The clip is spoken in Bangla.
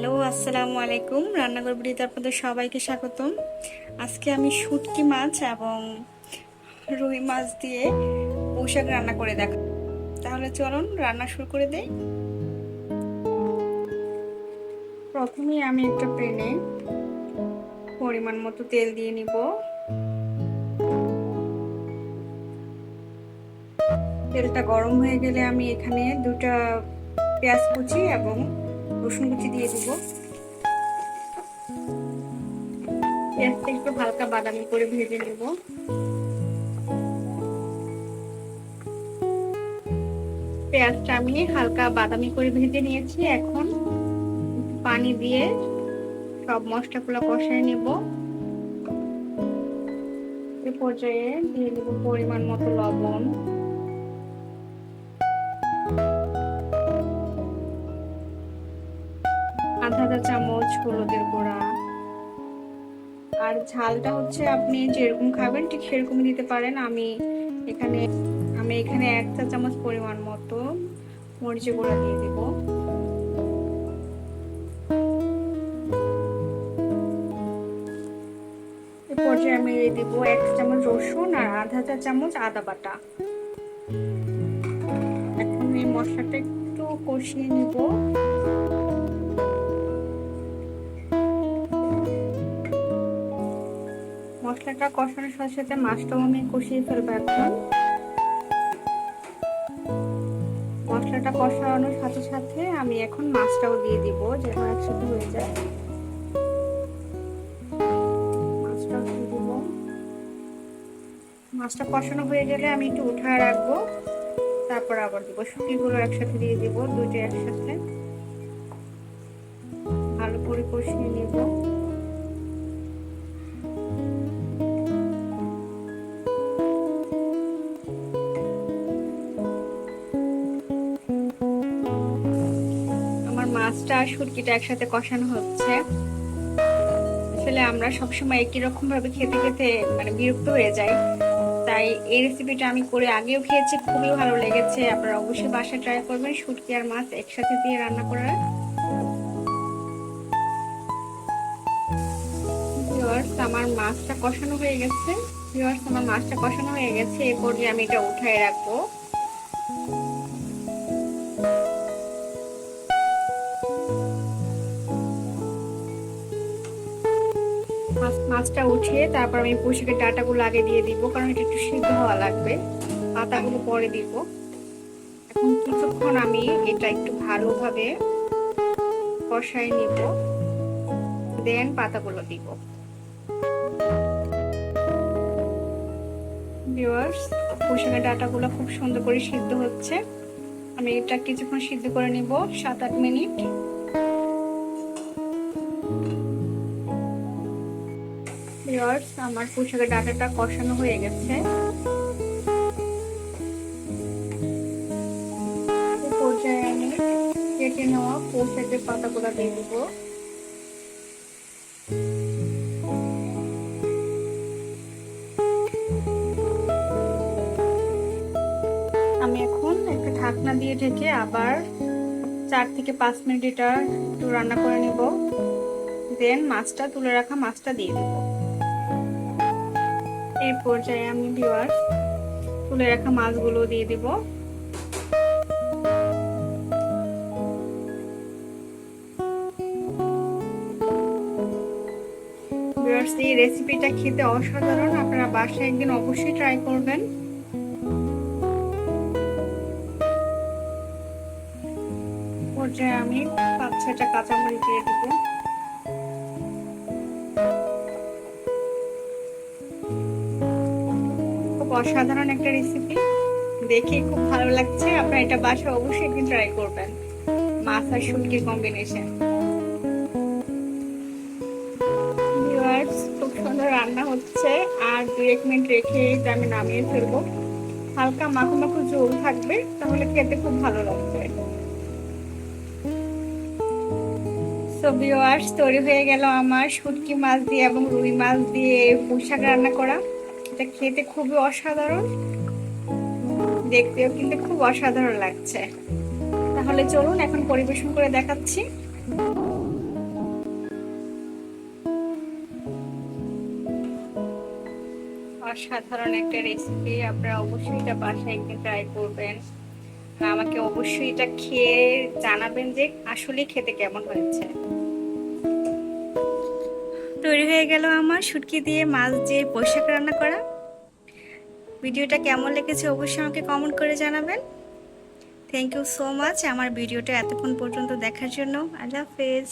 হ্যালো, আসসালামু আলাইকুম। রান্নাঘর ভিডিওতে আপনাদের সবাইকে স্বাগতম। আজকে আমি শুটকি মাছ এবং রুই মাছ দিয়ে পুঁইশাক রান্না করে দেখাবো। তাহলে চলুন রান্না শুরু করে দেই। প্রথমে আমি একটা প্যানে পরিমাণ মতো তেল দিয়ে নিব। তেলটা গরম হয়ে গেলে আমি এখানে দুটা পেঁয়াজ কুচি এবং রসুন কুচি দিয়ে দিব। পেঁয়াজটা একটু হালকা বাদামি করে ভেজে নেব। পেঁয়াজটা আমি হালকা বাদামি করে ভেজে নিয়েছি। এখন পানি দিয়ে সব মশলাগুলো কষায় নেব। এ পর্যায়ে দিয়ে দেব পরিমাণ মতো লবণ, আধা চা চামচ হলুদের গুঁড়া, আর ঝালটা হচ্ছে আপনি যেরকম খাবেন ঠিক সেরকম দিতে পারেন। আমি এখানে 1 চা চামচ পরিমাণ মতো মরিচের গুঁড়া দিয়ে দিব। এ পর্যায়ে আমি দিয়ে দিব 1 চামচ রসুন আর আধা চা চামচ আদা বাটা। এখন এই মশলাটা একটু কষিয়ে নিব। মশলাটা কষানোর সাথে সাথে মাছটাও আমি কষিয়ে ফেলবো। এখন মশলাটা কষানোর সাথে সাথে আমি এখন মাছটাও দিয়ে দিব, যেন একসাথে হয়ে যায়। মাছটাও দিয়ে দিব। মাছটা কষানো হয়ে গেলে আমি একটু উঠায় রাখবো, তারপর আবার দিব। শুটকিগুলো একসাথে দিয়ে দিব, দুটো একসাথে ভালো করে কষিয়ে নেব। আমার মাছটা আর শুটকিটা একসাথে কষানো হচ্ছে। আসলে আমরা সবসময় একই রকম ভাবে খেতে খেতে বিরক্ত হয়ে যাই, তাই এই রেসিপিটা আমি করে আগেও খেয়েছি, খুবই ভালো লেগেছে। আপনারা অবশ্যই বাসায় ট্রাই করবেন শুটকি আর মাছ একসাথে দিয়ে রান্না করার। আমার মাছটা কষানো হয়ে গেছে। এরপর আমি এটা উঠায় রাখবো। মাছটা উঠিয়ে তারপর আমি পুঁইশাকের ডাঁটাগুলো আগে দিয়ে দিব, কারণ এটা একটু সিদ্ধ হওয়া লাগবে। পাতাগুলো পরে দিব। এখন কিছুক্ষণ আমি এটা একটু ভালোভাবে কষাই নিব, দেন পাতাগুলো দিব। ভিউয়ার্স, পুঁইশাকের ডাঁটাগুলো খুব সুন্দর করে সিদ্ধ হচ্ছে। আমি এটা কিছুক্ষণ সিদ্ধ করে নিব, 7-8 মিনিট। ভিউয়ার্স, আমার পুঁইশাকের ডাঁটাটা কষানো হয়ে গেছে। এই পর্যায়ে আমি কেটে নেওয়া পুঁইশাকের পাতাগুলো দিয়ে দিব। আমি এখন একটা ঢাকনা দিয়ে ঢেকে আবার 4 থেকে 5 মিনিট এটা একটু রান্না করে নেব। দেন মাছটা তুলে রাখা মাছটা দিয়ে দেব। এই পর্যায়ে আমি ভিউয়ার্স তুলে রাখা মাছগুলো দিয়ে দিব। ভিউয়ার্স, এই রেসিপিটা খেতে অসাধারণ, আপনারা বাসায় একদিন অবশ্যই ট্রাই করবেন। পর্যায়ে আমি 5-6টা কাঁচামরিচ দিয়ে দেব। খুব অসাধারণ একটা রেসিপি, দেখে খুব ভালো লাগছে। আপনারা এটা বাসায় অবশ্যই একদিন ট্রাই করবেন। মাছ আর শুটকির কম্বিনেশন। ভিউয়ার্স, খুব সুন্দর রান্না হচ্ছে। আর 2-1 মিনিট রেখে এটা আমি নামিয়ে ফেলবো। হালকা মাখো মাখো ঝোল থাকবে, তাহলে খেতে খুব ভালো লাগবে। সো ভিউয়ার্স, তৈরি হয়ে গেল আমার শুটকি মাছ দিয়ে এবং রুই মাছ দিয়ে পুঁইশাক রান্না করা। এটা খেতে খুবই অসাধারণ, দেখতেও কিন্তু খুব অসাধারণ লাগছে। তাহলে চলুন এখন পরিবেশন করে দেখাচ্ছি। অসাধারণ একটা রেসিপি, আপনারা অবশ্যই এটা বাসায় একদিন ট্রাই করবেন। আর আমাকে অবশ্যই এটা খেয়ে জানাবেন যে আসলে খেতে কেমন হয়েছে। তৈরি হয়ে গেল আমার শুটকি দিয়ে মাছ দিয়ে পুঁইশাক রান্না করা। ভিডিওটা কেমন লেগেছে অবশ্যই আমাকে কমেন্ট করে জানাবেন। থ্যাংক ইউ সো মাচ আমার ভিডিওটা এতক্ষণ পর্যন্ত দেখার জন্য। আল্লাহ হাফেজ।